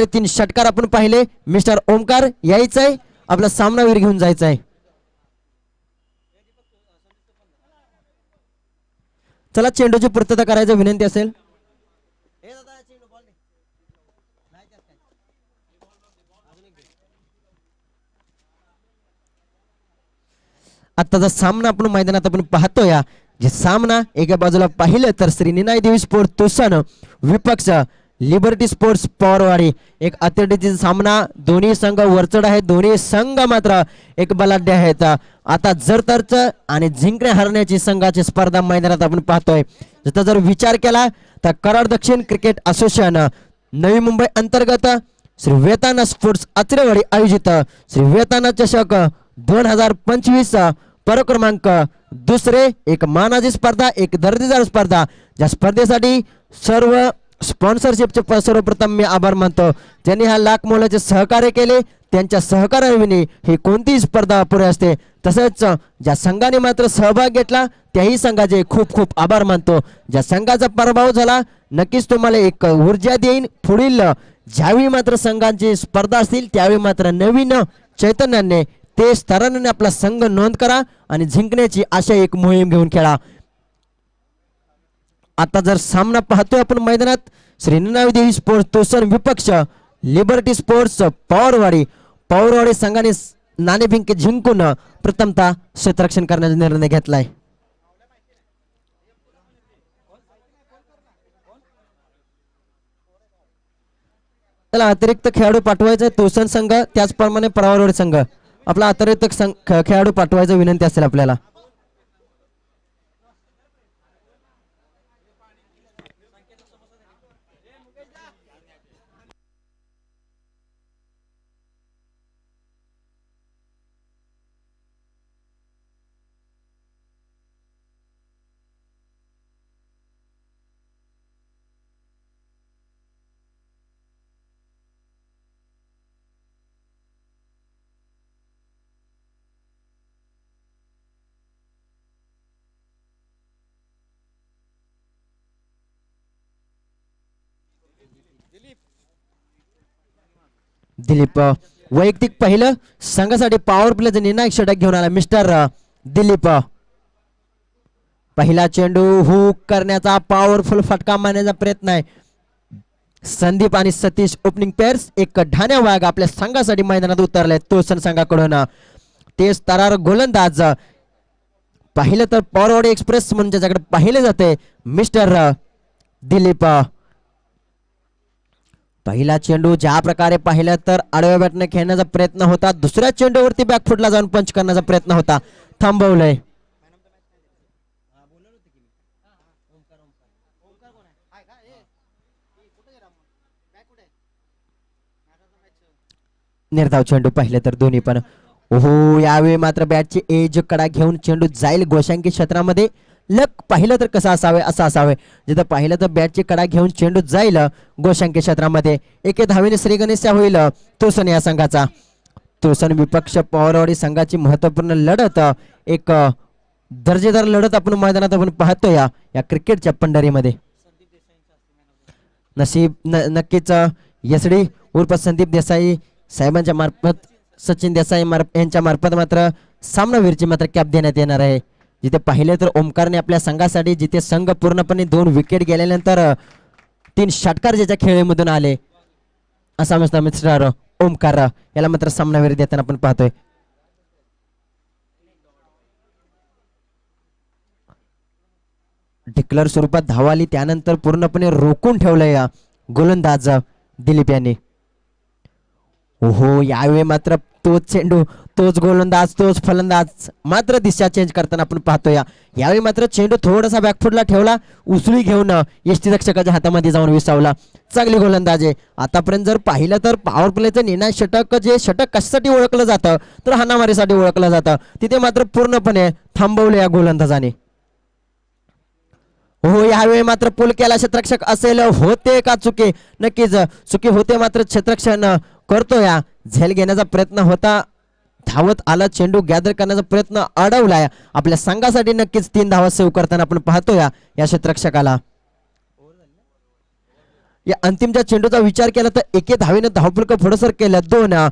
तीन षटकार आपण पाहिले. मिस्टर ओमकार यायचंय, आपला सामनावीर घेऊन जायचंय. चला चेंडूची पूर्तता करायची विनंती असेल. आताचा सामना आपण मैदानात आपण पाहतोय. जे सामना एका बाजूला पाहिलं तर श्री निनाय देवी स्पोर्ट तुसन विपक्ष लिबर्टी स्पोर्ट्स पवारवाडी. एक अतिरेकीचा सामना, दोन्ही संघ वरचढ आहेत, दोन्ही संघ मात्र एक बलाढ्य आहेत. आता जरतरच आणि जिंकण्या हरण्याची संघाची स्पर्धा मैदानात आपण पाहतोय. जर जर विचार केला तर कराड दक्षिण क्रिकेट असोसिएशन नवी मुंबई अंतर्गत श्री वेताना स्पोर्ट्स आचरेवाडी आयोजित श्री वेताना चषक 2025 क्रमांक दुसरे एक मानाची स्पर्धा, एक दर्जेदार स्पर्धा. ज्या स्पर्धेसाठी सर्व स्पॉन्सरशिपचे सर्वप्रथम मी आभार मानतो. ज्यांनी हा लाख मोलाचे सहकार्य केले, त्यांच्या सहकार्याविना ही कोणतीही स्पर्धा अपुरी असते. तसेच ज्या संघाने मात्र सहभाग घेतला त्याही संघाचे खूप खूप आभार मानतो. ज्या संघाचा पराभव झाला नक्कीच तुम्हाला एक ऊर्जा देईन. पुढील ज्यावेळी मात्र संघांची स्पर्धा असतील त्यावेळी मात्र नवीन चैतन्याने ते स्तराने आपला संघ नोंद करा आणि जिंकण्याची अशा एक मोहीम घेऊन खेळा. आता जर सामना पाहतोय आपण मैदानात श्री निनाय देवी स्पोर्ट्स तोसन विपक्ष लिबर्टी स्पोर्ट्स पवारवाडी संघाने नाणेफिंक जिंकून प्रथमतः क्षेत्ररक्षण करण्याचा निर्णय घेतलाय. त्याला अतिरिक्त खेळाडू पाठवायचा तोसन संघ, त्याचप्रमाणे पवारवाडी संघ आपला अतिरिक्त खेळाडू पाठवायचा विनंती असेल आपल्याला. दिलीप वैयक्तिक पहिलं संघासाठी पॉवर प्लेचं निर्णायक षटक घेऊन आला मिस्टर दिलीप. पहिला चेंडू हुक करण्याचा पॉवरफुल फटका मारण्याचा प्रयत्न आहे. संदीप आणि सतीश ओपनिंग पेअर्स एक ढाण्या वाघ आपल्या संघासाठी मैदानात उतरले तोसन संघाकडून. तेच तरार गोलंदाज पाहिलं तर पॉवरवाडी एक्सप्रेस म्हणून ज्याच्याकडे पाहिले जाते मिस्टर दिलीप. पहिला चेंडू ज्या प्रकारे पाहिलं तर आडव्या बॅटने खेळण्याचा प्रयत्न होता, दुसऱ्या चेंडूवरती बॅकफुटला जाऊन पंच करण्याचा प्रयत्न होता, थांबवलंय. निर्धाव चेंडू पाहिले तर दोन्ही पण ओहो. यावेळी मात्र बॅटची एज कडा घेऊन चेंडू जाईल गोशांकी क्षेत्रामध्ये. लक पाहिलं तर कसं असावे असं असावे. जिथं पाहिलं तर बॅटची कडा घेऊन चेंडू जाईल गोशांकी क्षेत्रामध्ये. एके धावेने श्री गणेश होईल तोसन या संघाचा. तोसन विपक्ष पवारवाडी संघाची महत्वपूर्ण लढत, एक दर्जेदार लढत आपण मैदानात आपण पाहतोय या क्रिकेटच्या पंढरीमध्ये. नक्कीच यसडी उर्फ संदीप देसाई साहेबांच्या मार्फत, सचिन देसाई यांच्या मार्फत मात्र सामनावीरची मात्र कॅप देण्यात येणार आहे. जिथे पाहिले तर ओमकारने आपल्या संघासाठी, जिथे संघ पूर्णपणे 2 विकेट गेल्यानंतर 3 षटकार ज्याच्या खेळीमधून आले असा मिस्टर ओमकार याला मात्र सामनावीर देताना आपण पाहतोय. डिक्लर स्वरूपात धाव आली त्यानंतर पूर्णपणे रोखून ठेवलंय या गोलंदाज दिलीप यांनी. ओहो यावेळी मात्र तोच चेंडू, तोच गोलंदाज, तोच फलंदाज मात्र दिशा चेंज करताना आपण पाहतोय. यावेळी मात्र चेंडू थोडासा बॅकफुटला ठेवला, उसळी घेऊन यष्टीरक्षकाच्या हातामध्ये जाऊन विसावला. चांगली गोलंदाज आहे. आतापर्यंत जर पाहिलं तर पॉवर प्लेचं निर्णायक षटक, जे षटक कशासाठी ओळखलं जातं तर हाणामारीसाठी ओळखलं जातं, तिथे मात्र पूर्णपणे थांबवलं या गोलंदाजाने. हो यावेळी मात्र पुल केला क्षेत्ररक्षक असेल, होते का चुकी? नक्कीच चुकी होते, मात्र क्षेत्ररक्षण करतो. या झेल घेण्याचा प्रयत्न होता, धावत आला, चेंडू गॅदर करण्याचा प्रयत्न अडवलाय. आपल्या संघासाठी नक्कीच 3 धावा सेव्ह करताना आपण पाहतो या क्षेत्ररक्षकाला. या अंतिमच्या चेंडूचा विचार केला तर एके धावेनं धावफलक पुढे केलं 2.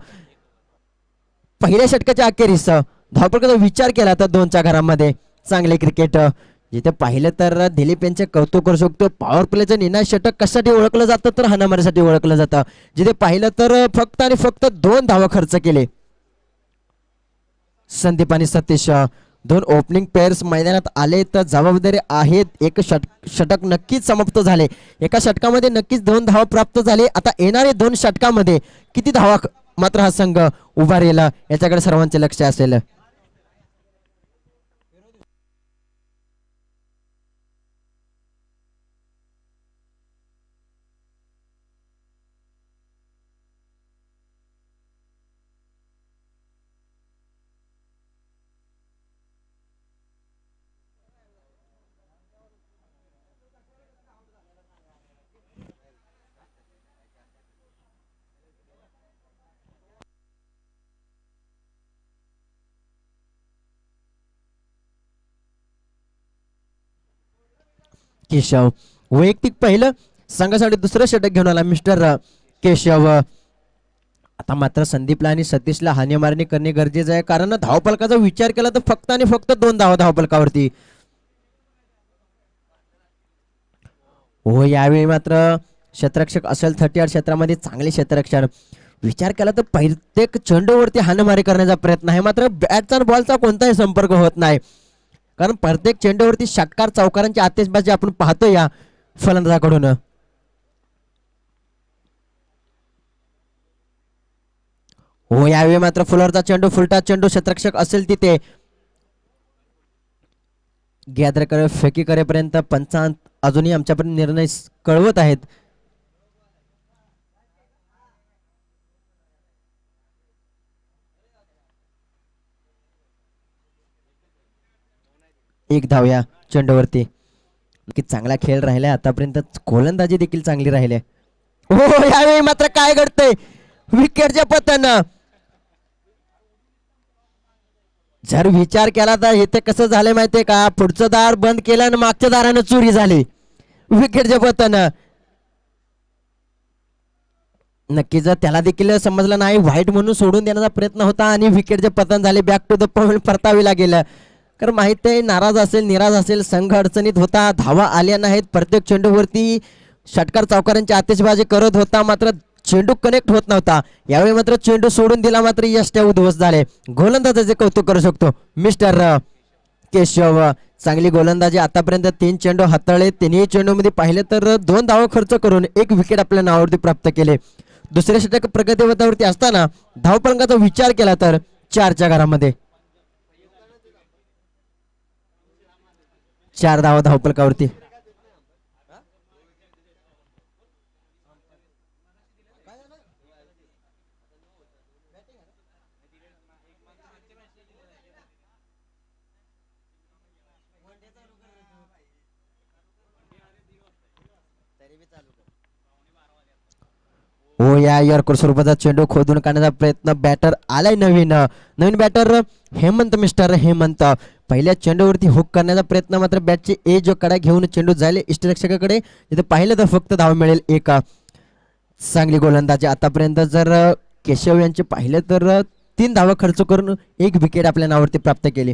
पहिल्या षटकाच्या अखेरीस धावफलकाचा विचार केला तर 2च्या घरामध्ये. चांगले क्रिकेट जिथे पाहिलं तर दिलीप यांचे कौतुक करू शकतो. पॉवर प्लेचं निर्णायक षटक कशासाठी ओळखलं जातं तर हाणामारीसाठी ओळखलं जातं. जिथे पाहिलं तर फक्त आणि फक्त 2 धावा खर्च केले. संदीप आणि सतीश 2 ओपनिंग पेअर्स मैदानात आले तर जबाबदारी आहेत. एक षटक नक्कीच समाप्त झाले. एका षटकामध्ये नक्कीच 2 धावा प्राप्त झाले. आता येणारे 2 षटकामध्ये किती धावा मात्र हा संघ उभारेल याच्याकडे सर्वांचे लक्ष असेल. केशव वैयक्तिक पहिलं संघासाठी दुसरं षटक घेऊन आला मिस्टर केशव. आता मात्र संदीपला आणि सतीशला हानीमारणी करणे गरजेचं आहे कारण धावफलकाचा विचार केला तर फक्त आणि फक्त 2 धावा धावफलकावरती. हो यावेळी मात्र क्षेत्ररक्षक असेल 38 क्षेत्रामध्ये चांगले क्षेत्ररक्षण. विचार केला तर प्रत्येक चेंडूवरती हाणामारी करण्याचा प्रयत्न आहे मात्र बॅटचा बॉलचा कोणताही संपर्क होत नाही कारण प्रत्येक चेंडूवरती षटकार चौकारांची आतिषबाजी आपण पाहतो या फलंदाजाकडून. हो यावेळी मात्र फुलरचा चेंडू फुलटा चेंडू क्षेत्ररक्षक असेल तिथे गॅदर करे फेकी करेपर्यंत पंच अजूनही आमच्यापर्यंत निर्णय कळवत आहेत. एक धाव या चेंडूवरती. की चांगला खेळ राहिलाय आतापर्यंत. गोलंदाजी देखील चांगली राहिली. हो यावेळी मात्र काय घडतंय विकेटच्या पतन. जर विचार केला तर इथे कसं झालंय माहितीये का पुढचं दार बंद केलं आणि मागच्या दारानं चोरी झाली. विकेटच्या पतन नक्की जर त्याला देखील समजलं नाही व्हाईट म्हणून सोडून देण्याचा प्रयत्न होता आणि विकेटचे पतन झाले. बॅक टू द पॉइंट परतावे लागेल कारण माहिती आहे नाराज असेल निराश असेल संघ अडचणीत होता. धावा आल्या नाहीत. प्रत्येक चेंडूवरती षटकार चौकारांची आतिषबाजी करत होता मात्र चेंडू कनेक्ट होत नव्हता. यावेळी मात्र चेंडू सोडून दिला मात्र यष्ट्या उद्ध्वस्त झाले. गोलंदाजाचे कौतुक करू शकतो मिस्टर केशव. चांगली गोलंदाजी आतापर्यंत 3 चेंडू हाताळले. 3ही चेंडूमध्ये पाहिले तर 2 धावा खर्च करून 1 विकेट आपल्या नावावरती प्राप्त केले. दुसऱ्या षटक प्रगतीपथावरती असताना धावफलकाचा विचार केला तर 4च्या घरामध्ये 4 धावा धावफलकावरती. हो या यॉर्कर स्वरूपाचा चेंडू खोदून काढण्याचा प्रयत्न. बॅटर आलाय नवीन बॅटर हेमंत मिस्टर हेमंत. पहिल्या चेंडूवरती हुक करण्याचा प्रयत्न मात्र बॅटची एज कडा घेऊन चेंडू जायले इष्टरक्षकाकडे. तिथे पाहिलं तर फक्त धाव मिळेल 1. चांगली गोलंदाजी आतापर्यंत जर केशव यांचे पाहिलं तर 3 धावा खर्च करून 1 विकेट आपल्या नावावरती प्राप्त केली.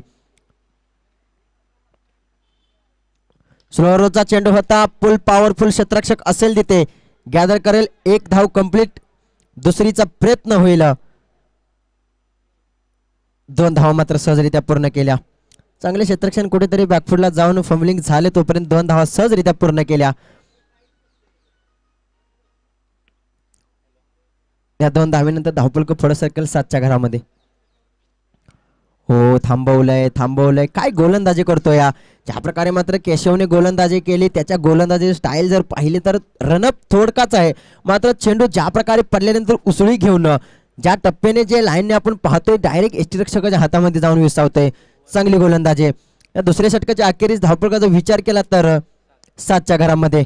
स्लोअरचा चेंडू होता. फुल पॉवरफुल क्षेत्ररक्षक असेल तिथे गॅदर करेल. 1 धाव कंप्लीट. दुसरीचा प्रयत्न होईल. 2 धावा मात्र सहजरित्या पूर्ण केल्या. चांगले क्षेत्ररक्षण कुठेतरी बॅकफुटला जाऊन फंबलिंग झाले तोपर्यंत 2 धावा सहजरित्या पूर्ण केल्या. या 2 धावेनंतर धावफलक पुढे सरकेल 7च्या घरामध्ये. हो थांबवलंय काय गोलंदाजी करतो या. ज्या प्रकारे मात्र केशवने गोलंदाजी केली त्याच्या गोलंदाजी स्टाईल जर पाहिली तर रनअप थोडकाच आहे मात्र चेंडू ज्या प्रकारे पडल्यानंतर उसळी घेऊन ज्या टप्प्याने जे लाईनने आपण पाहतोय डायरेक्ट यष्टिरक्षकाच्या हातामध्ये जाऊन विसावतोय. चांगली गोलंदाजी. या दुसऱ्या षटकाच्या अखेरीस धावफलकाचा विचार केला तर 7च्या घरामध्ये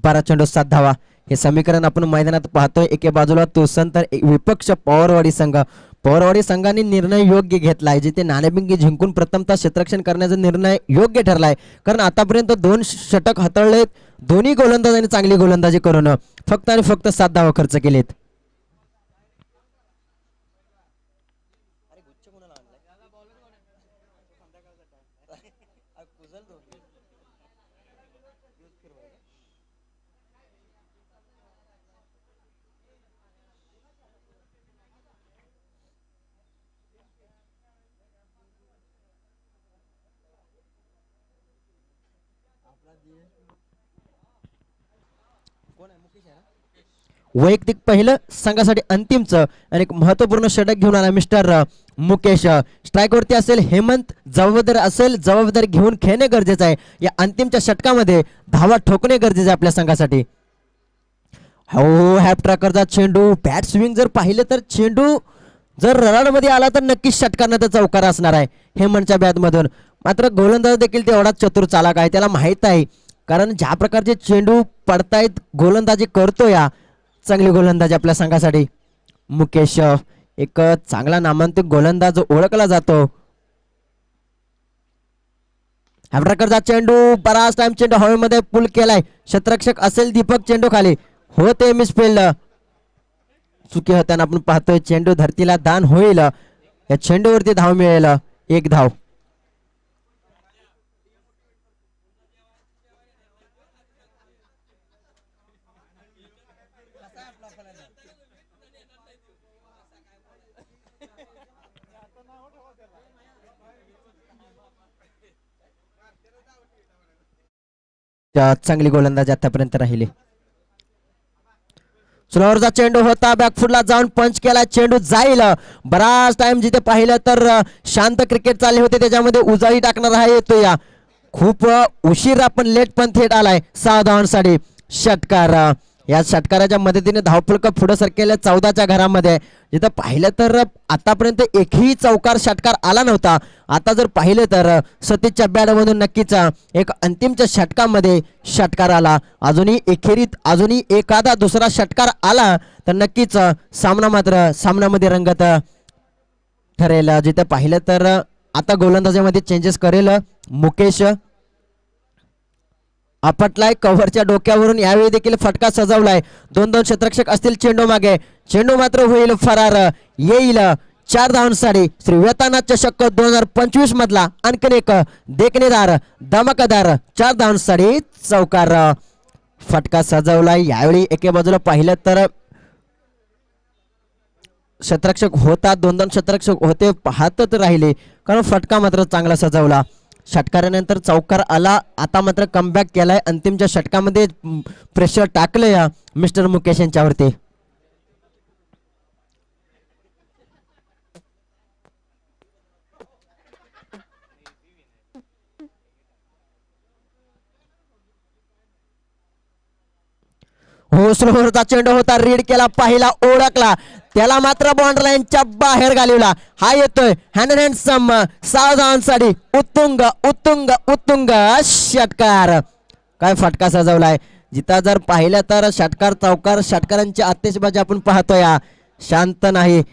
12 चेंडू 7 धावा. हे समीकरण आपण मैदानात पाहतोय. एके बाजूला तुसन तर विपक्ष पॉवरवाडी संघ पवारवाडी संघाने निर्णय योग्य घेतलाय, जिथे नाणेबिंगी जिंकून प्रथमतः क्षेत्ररक्षण करण्याचा निर्णय योग्य ठरलाय. कारण आतापर्यंत 2 षटक हाताळलेत, दोन्ही गोलंदाजांनी चांगली गोलंदाजी करून फक्त आणि फक्त 7 धावा खर्च केलेत. वैयक्तिक पहिलं संघासाठी अंतिमचं आणि एक महत्वपूर्ण षटक घेऊन आला मिस्टर मुकेश. स्ट्राईकवरती असेल हेमंत, जबाबदारी असेल, जबाबदारी घेऊन खेळणे गरजेचं आहे. या अंतिमच्या षटकामध्ये धावा ठोकणे गरजेचं आहे आपल्या संघासाठी. हो, हॅप ट्रॅकरचा चेंडू, बॅट स्विंग जर पाहिलं तर चेंडू जर रडारमध्ये आला तर नक्कीच षटकांना तर चौकार असणार आहे हेमंतच्या बॅटमधून. मात्र गोलंदाज देखील तेवढाच चतुर चालाक आहे, त्याला माहीत आहे कारण ज्या प्रकारचे चेंडू पडतायत गोलंदाजी करतो या चांगली गोलंदाजी आपल्या संघासाठी. मुकेश एक चांगला नामांकित गोलंदाज ओळखला जातो. हॅपट्रॅकरचा चेंडू, बराच टाइम चेंडू हवेमध्ये पुल केलाय, क्षेत्ररक्षक असेल दीपक, चेंडू खाली होते, मिसफिल्ड चुकी होताना आपण पाहतोय. चेंडू धरतीला दान होईल, या चेंडूवरती धाव मिळेल, 1 धाव. चांगली गोलंदाजी आतापर्यंत राहिली. स्लोअरचा चेंडू होता, बॅकफुटला जाऊन पंच केला, चेंडू जाईल. बराच टाइम जिथे पाहिलं तर शांत क्रिकेट चालले होते, त्याच्यामध्ये उजाळी टाकणार आहे येतो या. खूप उशीर पण लेट पण थेट आलाय 6 धावांसाठी. षटकार, या षटकाराच्या मदतीने धावफलक पुढे सरकेल्या 14च्या घरामध्ये. जिथं पाहिलं तर आतापर्यंत एकही चौकार षटकार आला नव्हता. आता जर पाहिलं तर सतीशच्या बॅटमधून नक्कीच एक अंतिमच्या षटकामध्ये षटकार आला. अजूनही एखेरीत अजूनही एखादा दुसरा षटकार आला तर नक्कीच सामनामध्ये रंगत ठरेल. जिथं पाहिलं तर आता गोलंदाजीमध्ये चेंजेस करेल मुकेश. आपटलाय कव्हरच्या डोक्यावरून, यावेळी देखील फटका सजवलाय. 2-2 क्षेत्ररक्षक असतील चेंडू मागे, चेंडू मात्र होईल फरार, येईल 4 धावांसाठी. श्री वेतानाथ चषक 2025 मधला आणखीन एक देखणेदार धमाकेदार 4 धावांसाठी चौकार. फटका सजवलाय. यावेळी एके बाजूला पाहिलं तर क्षेत्ररक्षक होता, 2-2 क्षेत्ररक्षक होते, पाहतच राहिले कारण फटका मात्र चांगला सजवला. षटकारानंतर चौकार आला, आता मात्र कमबॅक केलाय. अंतिमच्या षटकामध्ये प्रेशर टाकलं या मिस्टर मुकेश यांच्यावरती. हो, स्लोअरचा चेंडू होता, रीड केला, पाहिला, ओळखला, त्याला मात्र बॉन्ड लाईनच्या बाहेर घालवला. हा येतोय हँड अँड सम 6 धावांसाठी. उत्तुंग उत्तुंग उत्तुंग षटकार. काय फटका सजवलाय. जिथं जर पाहिलं तर षटकार चौकार, षटकारांची आतिषबाजी आपण पाहतोय. शांत नाही,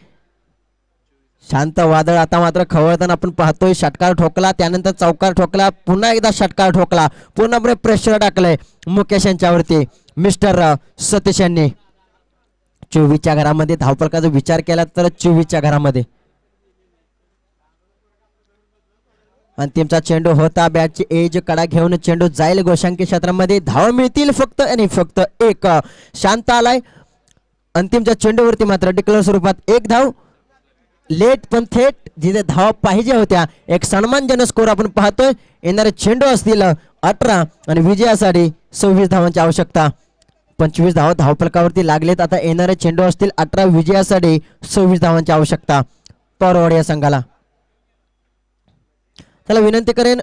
शांत वादळ आता मात्र खवळताना आपण पाहतोय. षटकार ठोकला, त्यानंतर चौकार ठोकला, पुन्हा एकदा षटकार ठोकला, पूर्णपणे प्रेशर टाकलंय मुकेश यांच्यावरती मिस्टर सतीश यांनी. 24च्या घरामध्ये धावफलकाचा विचार केला तर 24च्या घरामध्ये अंतिमचा चेंडू होता, बॅटची एज कडा घेऊन चेंडू जाईल गोशांकी क्षेत्रामध्ये. धाव मिळतील फक्त आणि फक्त 1. शांत आलाय. अंतिमच्या चेंडूवरती मात्र डिक्लेअर स्वरूपात 1 धाव. लेट पण थेट, जिथे धाव पाहिजे होत्या, एक सन्मानजनक स्कोर आपण पाहतोय. येणारे चेंडू असतील 18 आणि विजयासाठी 26 धावांची आवश्यकता. 25 धावा धावफलकावरती लागलेत. आता येणारे चेंडू असतील 18, विजयासाठी 26 धावांची आवश्यकता पवारवाडी या संघाला. त्याला विनंती करेन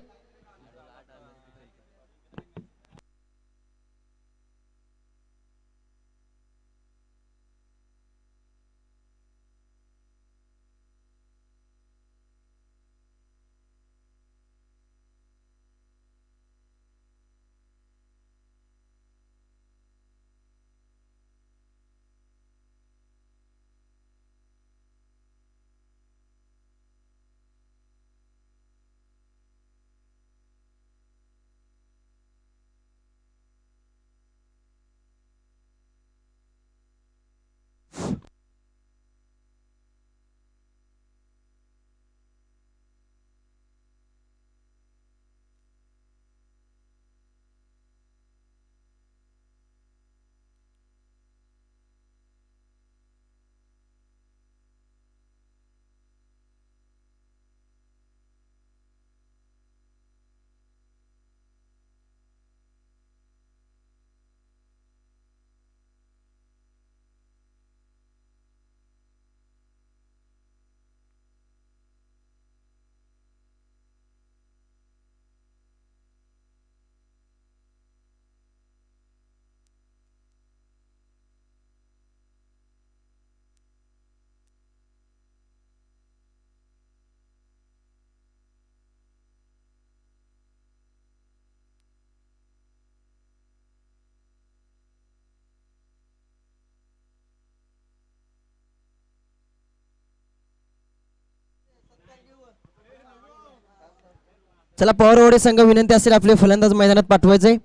चला पवारवाडी संघ विनंती असेल आपले फलंदाज मैदानात पाठवायचे.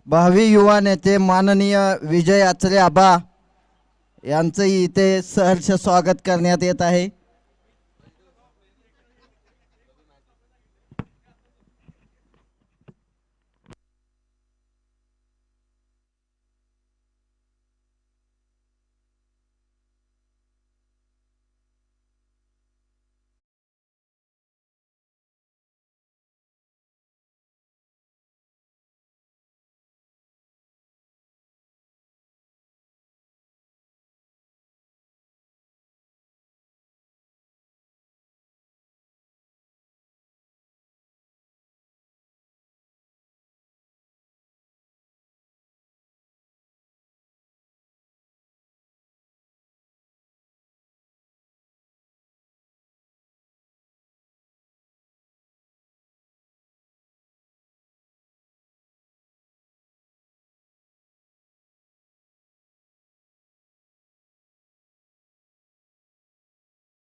भावी युवा नेते माननीय विजय आचरे आबा यांचंही इथे सहर्ष स्वागत करण्यात येत आहे.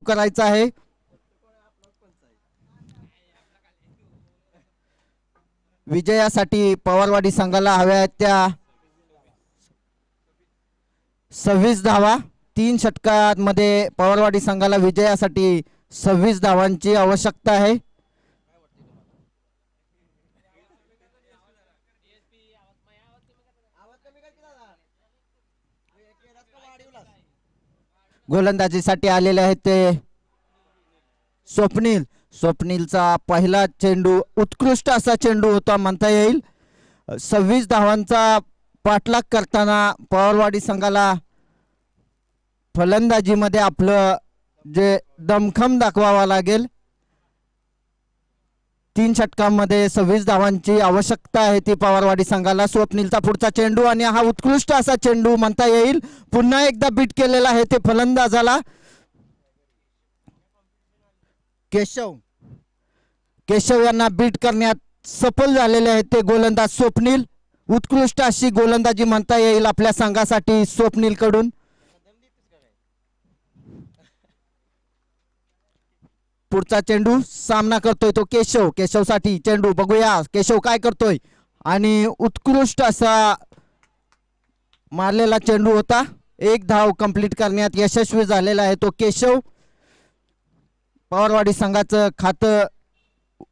करायचं आहे. विजयासाठी पवारवाडी संघाला हव्या आहेत त्या 26 धावा. 3 षटकांमध्ये पवारवाडी संघाला विजयासाठी 26 धावांची आवश्यकता आहे. गोलंदाजीसाठी आलेले आहेत ते स्वप्नीलचा पहिला चेंडू उत्कृष्ट असा चेंडू होता म्हणता येईल. 26 धावांचा पाठलाग करताना पवारवाडी संघाला फलंदाजीमध्ये आपलं जे दमखम दाखवावा लागेल. 3 षटकांमध्ये 26 धावांची आवश्यकता आहे ती पवारवाडी संघाला. स्वप्नीलचा पुढचा चेंडू आणि हा उत्कृष्ट असा चेंडू म्हणता येईल. पुन्हा एकदा बीट केलेला आहे ते फलंदाजाला. केशव यांना बीट करण्यात सफल झालेले आहेत ते गोलंदाज स्वप्नील. उत्कृष्ट अशी गोलंदाजी म्हणता येईल आपल्या संघासाठी स्वप्नील कडून. पुढचा चेंडू सामना करतोय तो केशवसाठी चेंडू बघूया केशव काय करतोय. आणि उत्कृष्ट असा मारलेला चेंडू होता. 1 धाव कंप्लीट करण्यात यशस्वी झालेला आहे तो केशव. पवारवाडी संघाचं खातं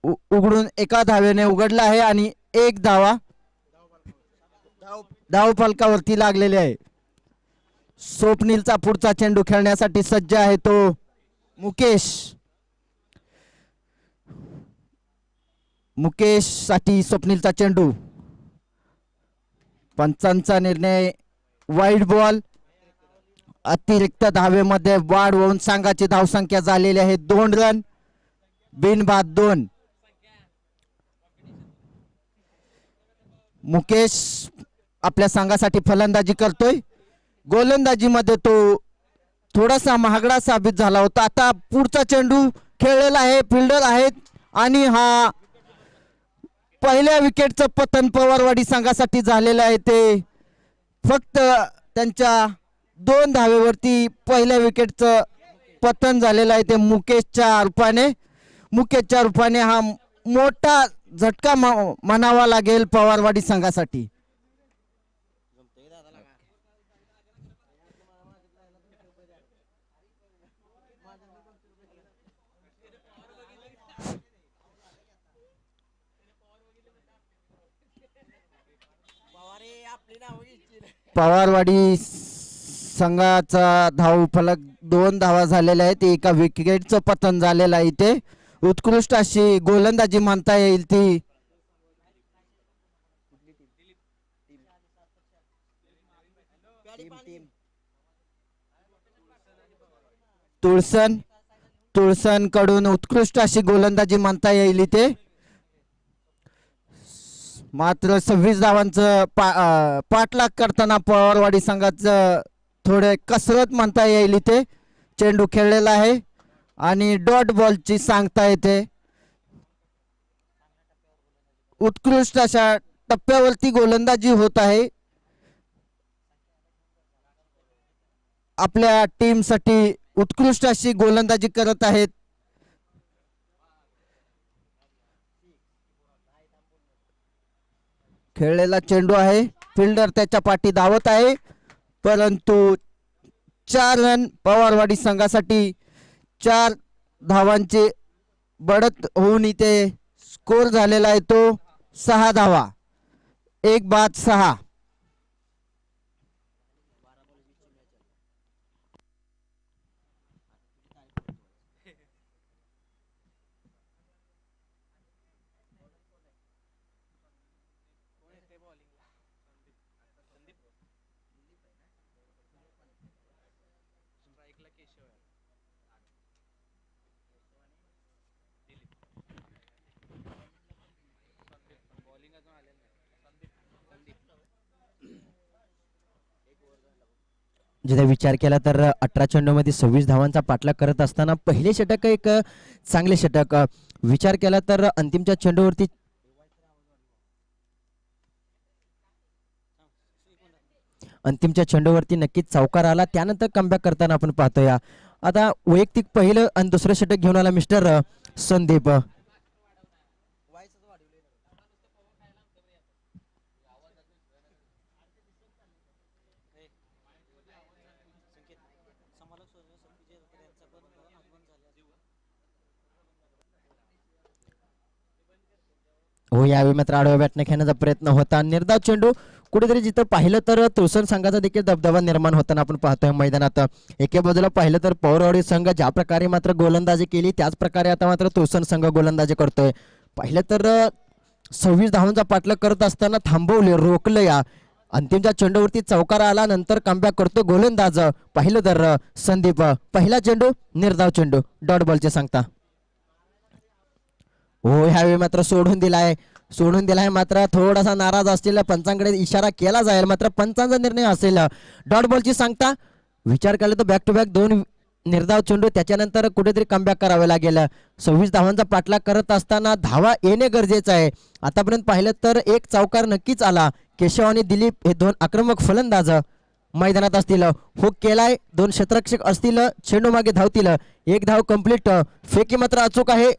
उघडून 1 धावेने उघडलं आहे आणि 1 धाव फलकावरती लागलेले आहे. स्वप्नीलचा पुढचा चेंडू खेळण्यासाठी सज्ज आहे तो मुकेश साठी स्वप्नीलचा चेंडू. पंचांचा निर्णय वाईड बॉल. अतिरिक्त धावेमध्ये वाढ होऊन संघाची धावसंख्या झालेली आहे 2 रन. बिनबाद 2. मुकेश आपल्या संघासाठी फलंदाजी करतोय. गोलंदाजीमध्ये तो थोडासा महागडा साबित झाला होता. आता पुढचा चेंडू खेळलेला आहे. फिल्डर आहेत आणि हा पहिल्या विकेटचं पतन पवारवाडी संघासाठी झालेलं आहे. ते फक्त त्यांच्या 2 धावेवरती पहिल्या विकेटचं पतन झालेलं आहे ते मुकेशच्या रूपाने हा मोठा झटका म्हणावा लागेल पवारवाडी संघासाठी. पवारवाडी संघाचा धाव फलक 2 धावा झालेल्या आहेत. एका विकेटचं पतन झालेलं आहे इथे. उत्कृष्ट अशी गोलंदाजी म्हणता येईल ती तुळसन कडून उत्कृष्ट अशी गोलंदाजी म्हणता येईल इथे. मात्र 26 धावांचं पाठलाग करताना पवारवाडी संघाचं थोडे कसरत म्हणता येईल इथे. चेंडू खेळलेला आहे आणि डॉट बॉलची सांगता येते. उत्कृष्ट अशा टप्प्यावरती गोलंदाजी होत आहे. आपल्या टीमसाठी उत्कृष्ट अशी गोलंदाजी करत आहेत. खेळलेला चेंडू आहे. फिल्डर त्याच्या पाठी धावत आहे, परंतु 4 रन पवारवाडी संघासाठी. 4 धावांचे बढत होऊन इथे स्कोर झालेला आहे तो 6 धावा. 1 बाद 6. जिथे विचार केला तर 18 चेंडूमध्ये 26 धावांचा पाठलाग करत असताना पहिले षटक एक चांगले षटक. विचार केला तर अंतिमच्या चेंडूवरती नक्कीच चौकार आला. त्यानंतर कमबॅक करताना आपण पाहतोय. आता वैयक्तिक पहिलं आणि दुसरं षटक घेऊन आला मिस्टर संदीप. हो, यावेळी मात्र आडव्या बॅटने खेळण्याचा प्रयत्न होता. निर्धाव चेंडू कुठेतरी जिथं पाहिलं तर तुळसर संघाचा देखील दबदबा निर्माण होताना आपण पाहतोय मैदानात. एके बाजूला पाहिलं तर पवारवाडी संघ ज्या प्रकारे मात्र गोलंदाजी केली त्याच प्रकारे आता मात्र तुळसर संघ गोलंदाजी करतोय. पाहिलं तर 26 धावांचा पाठलाग करत असताना थांबवले, रोखलं. या अंतिमच्या चेंडूवरती चौकार आला, नंतर कमबॅक करतो गोलंदाज. पाहिलं तर संदीप. पहिला चेंडू निर्धाव चेंडू, डॉट बॉलचे सांगता. हो, ह्यावेळी मात्र सोडून दिलाय. मात्र थोडासा नाराज असलेल्या पंचांकडे इशारा केला जाईल, मात्र पंचांचा निर्णय असेल. डॉट बॉलची सांगता. विचार केला तर बॅक टू बॅक 2 निर्धाव चेंडू, त्याच्यानंतर कुठेतरी कमबॅक करावे लागेल. 26 धावांचा पाठलाग करत असताना धावा येणे गरजेचं आहे. आतापर्यंत पाहिलं तर एक चौकार नक्कीच आला. केशव आणि दिलीप हे 2 आक्रमक फलंदाज मैदानात असतील. हुक केलाय, 2 क्षेत्ररक्षक असतील, चेंडू मागे धावतील. 1 धाव कंप्लीट. फेकी मात्र अचूक आहे.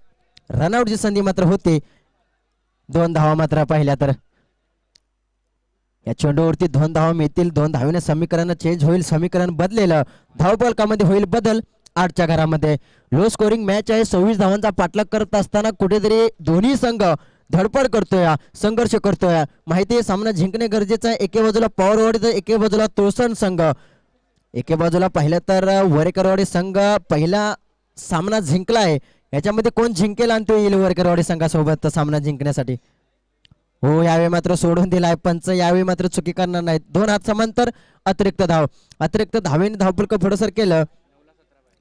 रनआउटची संधी मात्र होते. 2 धावा मात्र पाहिल्या तर या चेंडूवरती 2 धावा मिळतील. 2 धावेने समीकरण चेंज होईल, समीकरण बदलेल. धावफलकामध्ये होईल बदल. 8च्या घरामध्ये लो स्कोरिंग मॅच आहे. 26 धावांचा पाठलाग करत असताना कुठेतरी दोन्ही संघ धडपड करतोय, संघर्ष करतोय. माहिती आहे सामना जिंकणे गरजेचं आहे. एके बाजूला पवारवाडी तर एके बाजूला तुळसर संघ. एके बाजूला पाहिलं तर वरेकरवाडी संघ पहिला सामना जिंकलाय. याच्यामध्ये कोण जिंकेल आणि तो येईल वरकरवाडी संघासोबत सामना जिंकण्यासाठी. हो, यावेळी मात्र सोडून दिलाय पंच. यावेळी मात्र चुकी करणार नाहीत. 2 हात समांतर, अतिरिक्त धावेने धावफलक पुढे केलं.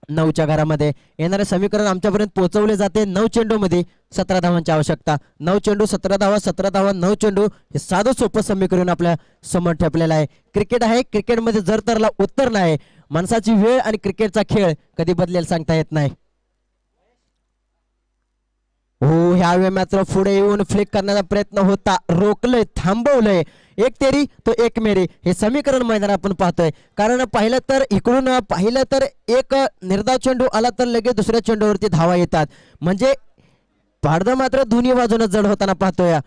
9च्या घरामध्ये येणारे समीकरण आमच्यापर्यंत पोहोचवले जाते. 9 चेंडू मध्ये 17 धावांची आवश्यकता. 9 चेंडू 17 धावा, 17 धावा 9 चेंडू. हे साधं सोपं समीकरण आपल्या समोर ठेपलेलं आहे. क्रिकेट आहे, क्रिकेटमध्ये जर तरला उत्तर नाही. माणसाची वेळ आणि क्रिकेटचा खेळ कधी बदलेल सांगता येत नाही. हो, ह्यावेळी मात्र पुढे येऊन फ्लिक करण्याचा प्रयत्न होता, रोखलंय, थांबवलंय. 1 तेरी तो 1 मेरी हे समीकरण मैदानात आपण पाहतोय. कारण पाहिलं तर इकडून पाहिलं तर एक निर्धाव चेंडू आला तर लगेच दुसऱ्या चेंडूवरती धावा येतात. म्हणजे पाडदं मात्र दोन्ही बाजूने जड होताना पाहतोय.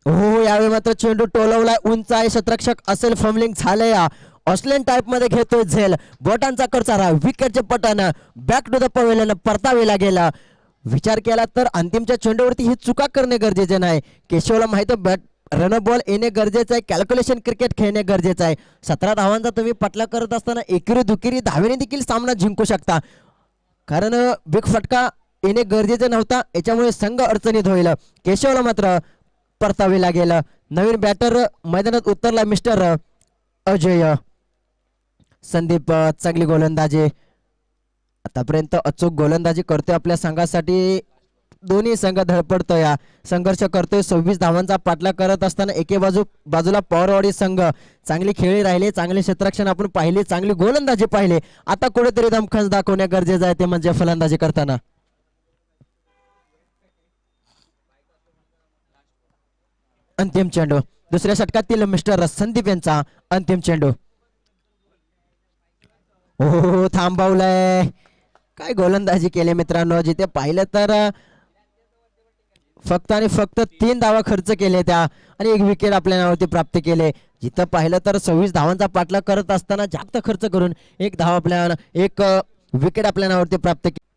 हो, यावेळी मात्र चेंडू टोलवलाय. उंच आहे, क्षेत्ररक्षक असेल, फॉर्मलिंग झालंय. ऑस्ट्रेलियन टाइप मध्ये घेतोय झेल. बोटांचा करचारा, विकेटचे पटन, बॅक टू द पवेलियन परतावे लागेल. विचार केला तर अंतिमच्या चेंडूवरती ही चुका करणे गरजेचे नाही. केशवला माहिती बॅट रन बॉल येणे गरजेचं आहे. कॅल्क्युलेशन क्रिकेट खेळणे गरजेचं आहे. 17 धावांचा तुम्ही पटला करत असताना एकेरी दुकेरी धावेने देखील सामना जिंकू शकता. कारण बिग फटका येणे गरजेचं नव्हता, याच्यामुळे संघ अडचणीत होईल. केशवला मात्र परतावे लागेल. नवीन बॅटर मैदानात उतरला मिस्टर अजय. संदीप चांगली गोलंदाजी आतापर्यंत अचूक गोलंदाजी करतोय आपल्या संघासाठी. दोन्ही संघ धडपडतोय, संघर्ष करतोय. 26 धावांचा पाठलाग करत असताना एके बाजूला पवारवाडी संघ चांगली खेळी राहिले, चांगले क्षेत्ररक्षण आपण पाहिले, चांगली गोलंदाजी पाहिले. आता कुठेतरी दमखंच दाखवणे गरजेचं आहे, ते म्हणजे फलंदाजी करताना. अंतिम चेंडू दुसऱ्या षटकातील मिस्टर संदीप यांचा अंतिम चेंडू. हो थांबवलंय. काय गोलंदाजी केली मित्रांनो. जिथे पाहिलं तर फक्त आणि फक्त 3 धावा खर्च केले त्या आणि 1 विकेट आपल्या नावावरती प्राप्त केले. जिथं पाहिलं तर 26 धावांचा पाठलाग करत असताना जास्त खर्च करून 1 धाव आपल्या 1 विकेट आपल्या नावावरती प्राप्त केली.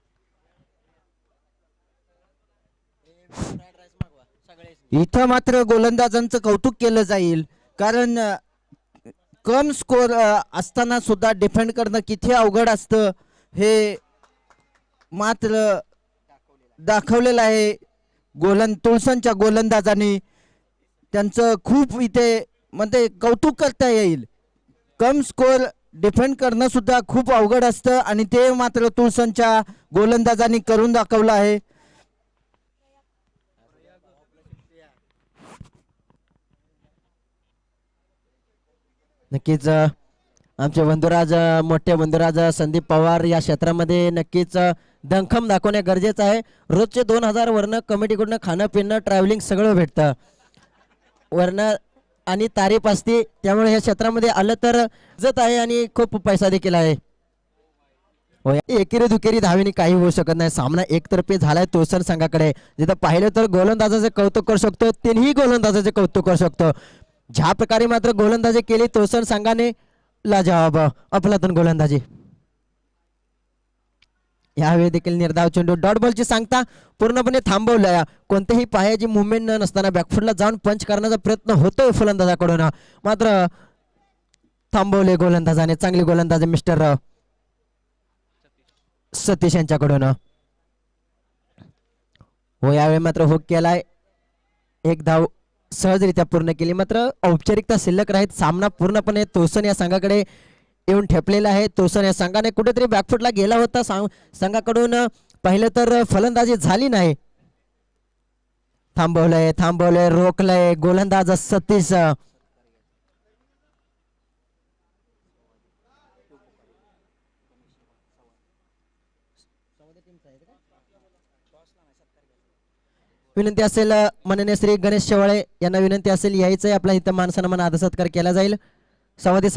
इथं मात्र गोलंदाजांचं कौतुक केलं जाईल, कारण कम स्कोर असताना सुद्धा डिफेंड करणं किती अवघड असतं हे मात्र दाखवलेलं आहे. तुळसनच्या गोलंदाजांनी त्यांचं खूप इथे म्हणजे कौतुक करता येईल. कम स्कोर डिफेंड करणं सुद्धा खूप अवघड असतं आणि ते मात्र तुळसनच्या गोलंदाजांनी करून दाखवलं आहे. नक्कीच आमचे बंधुराज, मोठे बंधुराज संदीप पवार या क्षेत्रामध्ये नक्कीच दणखम दाखवणे गरजेचं आहे. रोजचे 2000 वरनं कमिटीकडून खाणं पिणं ट्रॅव्हलिंग सगळं भेटतं वरनं आणि तारीफ असते. त्यामुळे या क्षेत्रामध्ये आलं तर इज्जत आहे आणि खूप पैसा देखील आहे. एकेरी दुकेरी धावेने काही होऊ शकत नाही. सामना एकतर्फी झालाय तुळसर संघाकडे. जिथं पाहिलं तर गोलंदाजाचे कौतुक करू शकतो, तिन्ही गोलंदाजाचे कौतुक करू शकतो. ज्या प्रकारे मात्र गोलंदाजी केली तुळसर संघाने, लाजवाब अफलातून गोलंदाजी. यावेळी देखील निर्धाव चेंडू डॉट बॉलची सांगता पूर्णपणे थांबवलाय. कोणतेही पायाची मुवमेंट न नसताना बॅकफुटला जाऊन पंच करण्याचा प्रयत्न होतोय फलंदाजाकडून, मात्र थांबवले गोलंदाजाने. चांगली गोलंदाजी मिस्टर सतीश यांच्याकडून. हो यावेळी मात्र हुक केलाय, 1 धाव सहजरित्या पूर्ण केली. मात्र औपचारिकता शिल्लक राहीत. सामना पूर्णपणे तोसन या संघाकडे येऊन ठेपलेला आहे. तोसन या संघाने कुठेतरी बॅकफुटला गेला होता. संघाकडून पाहिलं तर फलंदाजी झाली नाही. थांबवलंय रोखलंय गोलंदाज सतीश. विनंती असेल माननीय श्री गणेश शेवाळे यांना विनंती असेल यायचंय. आपला इथं मान सन्मान आदर सत्कार केला जाईल. संवादी